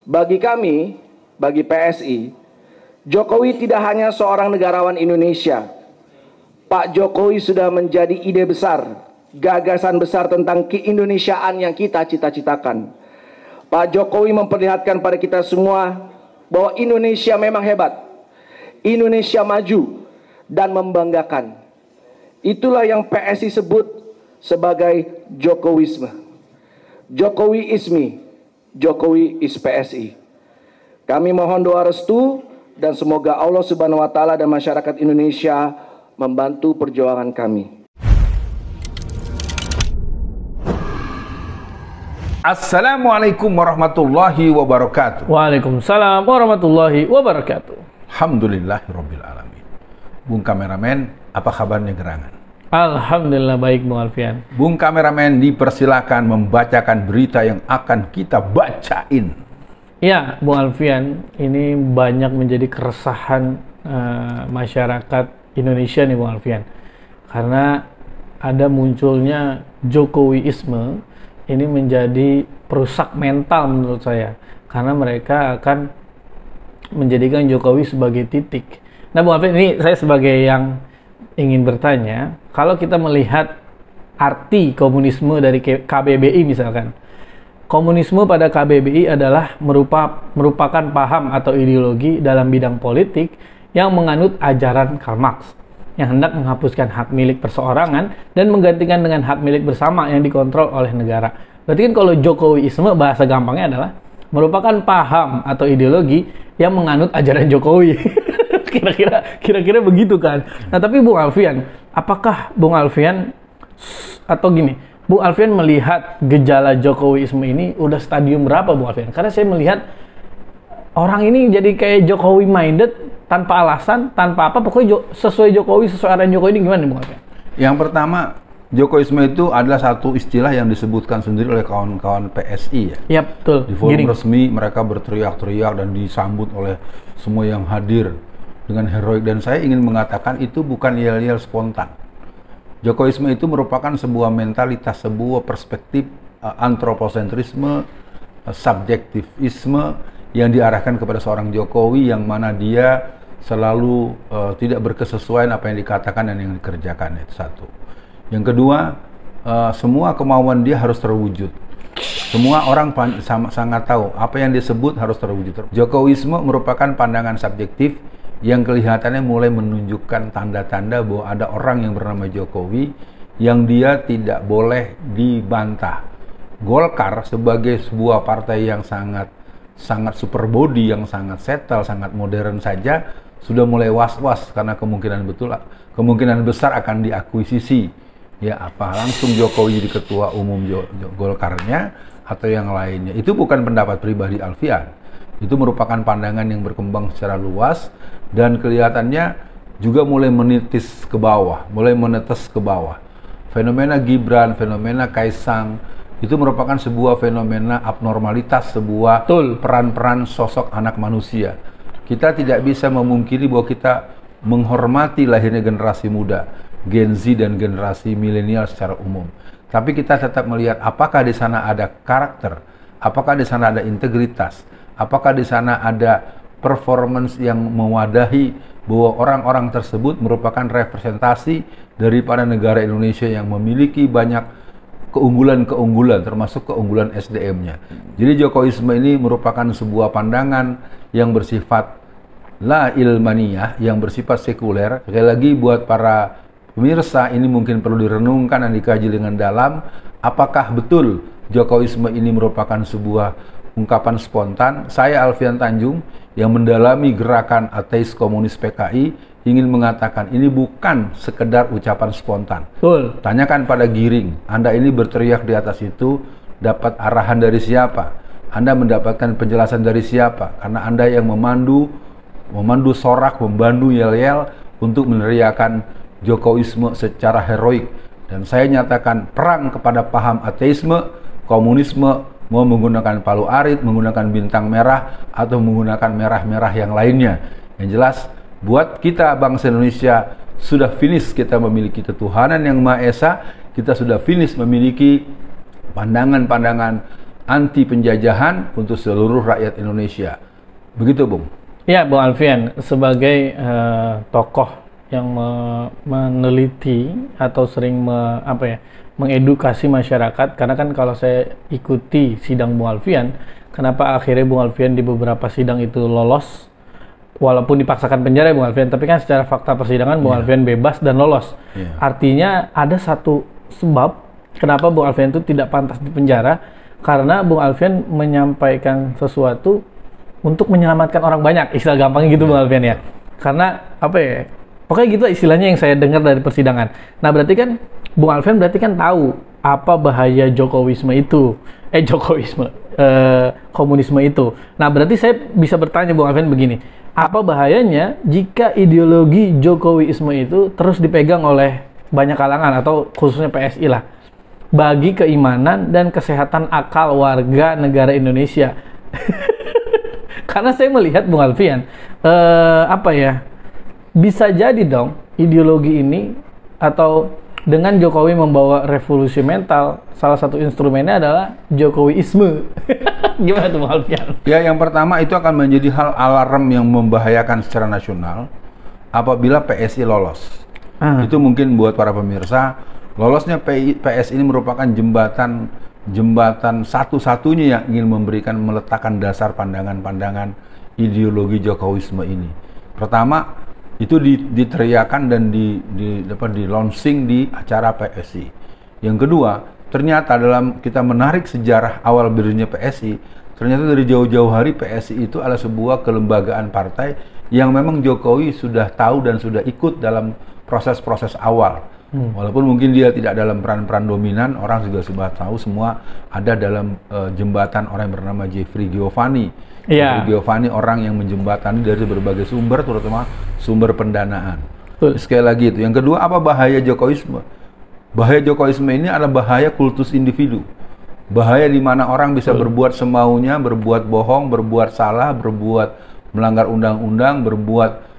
Bagi kami, bagi PSI, Jokowi tidak hanya seorang negarawan Indonesia. Pak Jokowi sudah menjadi ide besar, gagasan besar tentang keindonesiaan yang kita cita-citakan. Pak Jokowi memperlihatkan pada kita semua bahwa Indonesia memang hebat, Indonesia maju dan membanggakan. Itulah yang PSI sebut sebagai Jokowisme. Jokowi is me, Jokowi is PSI. Kami mohon doa restu dan semoga Allah Subhanahu wa taala dan masyarakat Indonesia membantu perjuangan kami. Assalamualaikum warahmatullahi wabarakatuh. Waalaikumsalam warahmatullahi wabarakatuh. Alhamdulillahirabbil alamin. Bung kameramen, apa kabarnya gerangan? Alhamdulillah baik, Bung Alfian. Bung kameramen dipersilakan membacakan berita yang akan kita bacain. Ya, Bung Alfian, ini banyak menjadi keresahan masyarakat Indonesia nih, Bung Alfian. Karena ada munculnya Jokowiisme, ini menjadi perusak mental menurut saya. Karena mereka akan menjadikan Jokowi sebagai titik. Nah, Bung Alfian, ini saya sebagai yang ingin bertanya, kalau kita melihat arti komunisme dari KBBI misalkan, komunisme pada KBBI adalah merupakan paham atau ideologi dalam bidang politik yang menganut ajaran Karl Marx yang hendak menghapuskan hak milik perseorangan dan menggantikan dengan hak milik bersama yang dikontrol oleh negara. Berarti kan kalau Jokowiisme bahasa gampangnya adalah merupakan paham atau ideologi yang menganut ajaran Jokowi. Kira-kira begitu kan. Nah, tapi Bung Alfian, apakah Bung Alfian atau gini, Bung Alfian melihat gejala Jokowiisme ini udah stadium berapa, Bung Alfian? Karena saya melihat orang ini jadi kayak Jokowi minded tanpa alasan, tanpa apa, pokoknya sesuai Jokowi, sesuai arahan Jokowi. Ini gimana, Bung Alfian? Yang pertama, Jokowisme itu adalah satu istilah yang disebutkan sendiri oleh kawan-kawan PSI ya. Iya, betul. Di forum resmi mereka berteriak-teriak dan disambut oleh semua yang hadir dengan heroik, dan saya ingin mengatakan itu bukan yel-yel spontan. Jokowisme itu merupakan sebuah mentalitas, sebuah perspektif antroposentrisme, subjektivisme yang diarahkan kepada seorang Jokowi yang mana dia selalu tidak berkesesuaian apa yang dikatakan dan yang dikerjakan. Itu satu. Yang kedua, semua kemauan dia harus terwujud. Semua orang sangat tahu apa yang disebut harus terwujud. Jokowisme merupakan pandangan subjektif yang kelihatannya mulai menunjukkan tanda-tanda bahwa ada orang yang bernama Jokowi yang dia tidak boleh dibantah. Golkar sebagai sebuah partai yang sangat super body, yang sangat settle, sangat modern saja sudah mulai was-was karena kemungkinan besar akan diakuisisi. Ya, apa langsung Jokowi jadi ketua umum Golkarnya atau yang lainnya. Itu bukan pendapat pribadi Alfian. Itu merupakan pandangan yang berkembang secara luas dan kelihatannya juga mulai menitis ke bawah, mulai menetes ke bawah. Fenomena Gibran, fenomena Kaisang itu merupakan sebuah fenomena abnormalitas, sebuah peran-peran sosok anak manusia. Kita tidak bisa memungkiri bahwa kita menghormati lahirnya generasi muda, Gen Z dan generasi milenial secara umum. Tapi kita tetap melihat apakah di sana ada karakter, apakah di sana ada integritas, apakah di sana ada performance yang mewadahi bahwa orang-orang tersebut merupakan representasi daripada negara Indonesia yang memiliki banyak keunggulan-keunggulan, termasuk keunggulan SDM-nya. Jadi Jokowisme ini merupakan sebuah pandangan yang bersifat la ilmaniyah, yang bersifat sekuler. Sekali lagi buat para pemirsa, ini mungkin perlu direnungkan dan dikaji dengan dalam. Apakah betul Jokowisme ini merupakan sebuah ungkapan spontan? Saya Alfian Tanjung yang mendalami gerakan ateis komunis PKI ingin mengatakan ini bukan sekedar ucapan spontan. Betul. Tanyakan pada Giring, Anda ini berteriak di atas itu dapat arahan dari siapa? Anda mendapatkan penjelasan dari siapa? Karena Anda yang memandu sorak, memandu yel-yel untuk meneriakan Jokowisme secara heroik. Dan saya nyatakan perang kepada paham ateisme, komunisme, mau menggunakan palu arit, menggunakan bintang merah, atau menggunakan merah-merah yang lainnya. Yang jelas, buat kita bangsa Indonesia sudah finish kita memiliki ketuhanan yang Maha Esa, kita sudah finish memiliki pandangan-pandangan anti penjajahan untuk seluruh rakyat Indonesia. Begitu, Bung? Ya, Bung Alfian, sebagai tokoh yang meneliti atau sering mengedukasi masyarakat, karena kan kalau saya ikuti sidang Bung Alfian, kenapa akhirnya Bung Alfian di beberapa sidang itu lolos, walaupun dipaksakan penjara Bung Alfian, tapi kan secara fakta persidangan Bung Alfian bebas dan lolos. Artinya ada satu sebab kenapa Bung Alfian itu tidak pantas di penjara, karena Bung Alfian menyampaikan sesuatu untuk menyelamatkan orang banyak, istilah gampangnya gitu Bung Alfian ya. Karena pokoknya gitu istilahnya yang saya dengar dari persidangan. Nah berarti kan Bung Alfian berarti kan tahu apa bahaya Jokowisme itu, komunisme itu. Nah berarti saya bisa bertanya Bung Alfian begini, apa bahayanya jika ideologi Jokowisme itu terus dipegang oleh banyak kalangan atau khususnya PSI lah, bagi keimanan dan kesehatan akal warga negara Indonesia? Karena saya melihat Bung Alfian, bisa jadi dong ideologi ini, atau dengan Jokowi membawa revolusi mental, salah satu instrumennya adalah Jokowiisme. Gimana tuh Bung Alfian? Ya, yang pertama itu akan menjadi hal alarm yang membahayakan secara nasional apabila PSI lolos. Itu mungkin buat para pemirsa, lolosnya PSI ini merupakan jembatan satu-satunya yang ingin meletakkan dasar pandangan-pandangan ideologi Jokowisme ini. Pertama, itu diteriakan dan di launching di acara PSI. Yang kedua, ternyata dalam kita menarik sejarah awal berdirinya PSI, ternyata dari jauh-jauh hari PSI itu adalah sebuah kelembagaan partai yang memang Jokowi sudah tahu dan sudah ikut dalam proses-proses awal. Walaupun mungkin dia tidak dalam peran-peran dominan, orang juga sudah tahu semua ada dalam jembatan orang yang bernama Jeffrey Giovanni. Jeffrey Giovanni orang yang menjembatani dari berbagai sumber, terutama sumber pendanaan. Sekali lagi itu. Yang kedua, apa bahaya Jokowisme? Bahaya Jokowisme ini adalah bahaya kultus individu. Bahaya di mana orang bisa berbuat semaunya, berbuat bohong, berbuat salah, berbuat melanggar undang-undang,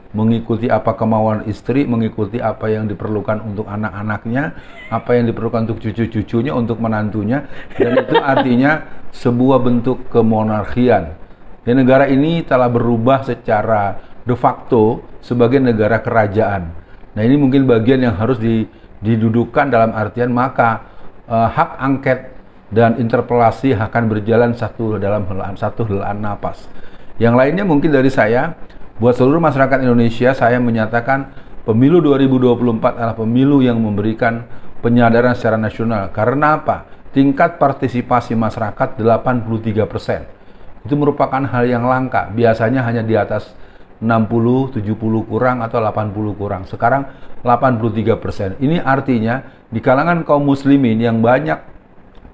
mengikuti apa kemauan istri, mengikuti apa yang diperlukan untuk anak-anaknya, apa yang diperlukan untuk cucu-cucunya, untuk menantunya, dan itu artinya sebuah bentuk kemonarkian. Dan negara ini telah berubah secara de facto sebagai negara kerajaan. Nah ini mungkin bagian yang harus didudukan dalam artian maka hak angket dan interpelasi akan berjalan satu helaan napas. Yang lainnya mungkin dari saya, buat seluruh masyarakat Indonesia, saya menyatakan pemilu 2024 adalah pemilu yang memberikan penyadaran secara nasional. Karena apa? Tingkat partisipasi masyarakat 83%. Itu merupakan hal yang langka. Biasanya hanya di atas 60, 70 kurang atau 80 kurang. Sekarang 83%. Ini artinya di kalangan kaum muslimin yang banyak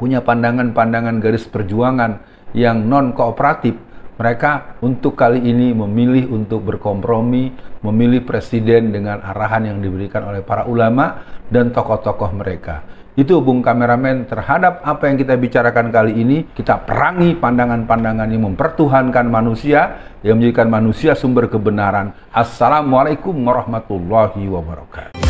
punya pandangan-pandangan garis perjuangan yang non-kooperatif, mereka untuk kali ini memilih untuk berkompromi, memilih presiden dengan arahan yang diberikan oleh para ulama dan tokoh-tokoh mereka. Itu Bung Kameramen, terhadap apa yang kita bicarakan kali ini, kita perangi pandangan-pandangan yang mempertuhankan manusia, yang menjadikan manusia sumber kebenaran. Assalamualaikum warahmatullahi wabarakatuh.